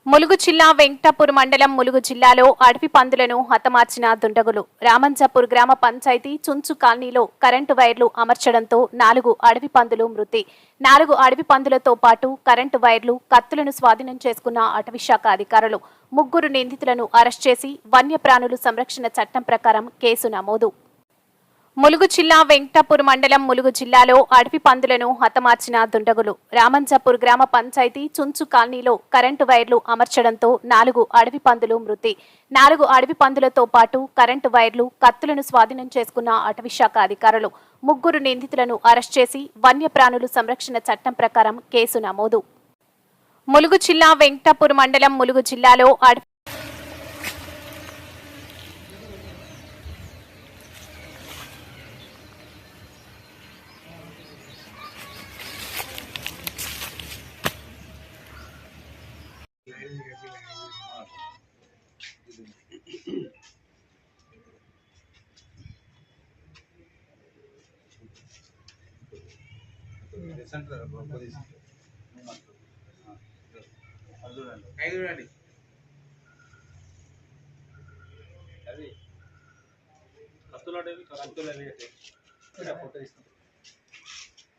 ములుగు జిల్లా వెంకటాపూర్ మండలం ములుగు జిల్లాలో అడవి పందులను హతమార్చిన దుండగులు. రామంజాపూర్ గ్రామ పంచాయతీ చుంచు కాలనీలో కరెంటు వైర్లు అమర్చడంతో 4 అడవి పందులు మృతి. 4 అడవి పందులతో పాటు కరెంటు వైర్లు, కత్తులను స్వాధీనం చేసుకున్న అటవీశాఖ అధికారులు. 3 నిందితులను అరెస్ట్ చేసి వన్యప్రాణుల సంరక్షణ చట్టం ప్రకారం కేసు నమోదు. ములుగు జిల్లా వెంకటాపూర్ మండలం ములుగు జిల్లాలో అడవి పందులను హతమార్చిన దుండగులు. రామంజాపూర్ గ్రామ పంచాయతీ చుంచు కాలనీలో కరెంటు వైర్లు అమర్చడంతో 4 అడవి పందులు మృతి. 4 అడవి పందులతో పాటు కరెంటు వైర్లు, కత్తులను స్వాధీనం చేసుకున్న అటవీశాఖ అధికారులు. 3 నిందితులను అరెస్ట్ చేసి వన్యప్రాణుల సంరక్షణ చట్టం ప్రకారం కేసు నమోదు. ములుగు జిల్లా వెంకటాపూర్ మండలం ములుగు జిల్లాలో అడవి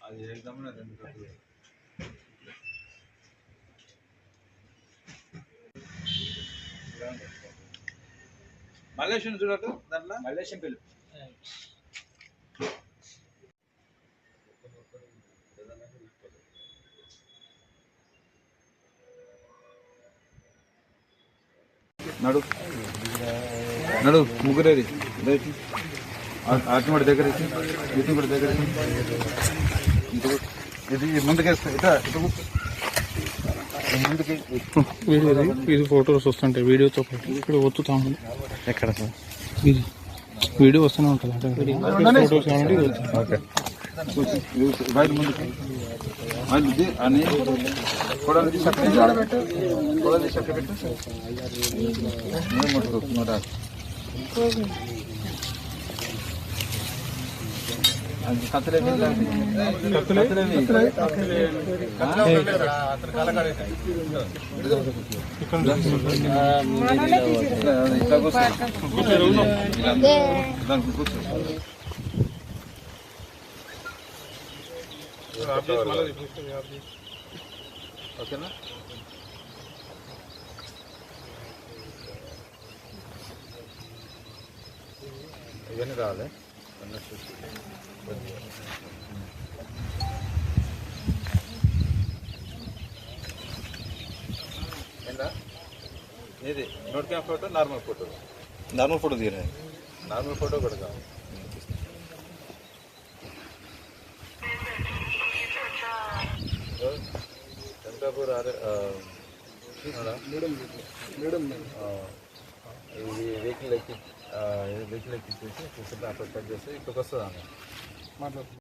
అది ఎగ్జామ్ మలేషియన్ చూడట దాంట్లో మలేషియన్ పిల్లి నడు నడు ముగ్గురేది అటు కూడా దగ్గర ఇటు కూడా దగ్గర ఇది ముందుకేస్తా ఇట్లా ముందుకి ఇది ఫోటోస్ వస్తుంటాయి వీడియోతో పాటు ఇక్కడ వస్తుతా ఉంది. ఎక్కడ సార్ ఇది వీడియో వస్తూనే ఉంటుంది ఫోటోస్ కాబట్టి బయట ముందుకి అని కొడాలి చక్క పెట్టు ముట్టుకో కత్తలేవి ఇట్లా కూర్చో ఓకేనా ఇవన్నీ రావాలి ఏందా ఇది note cam photo normal photo తీయలేదు నార్మల్ ఫోటో కూడా కావాలి. వెంకటాపూర్ ఇది వెహికల్ ఎక్కించేసి అక్కడ కట్ చేస్తే ఇక్కడికి వస్తుంది అన్న మాట్లాడుతుంది.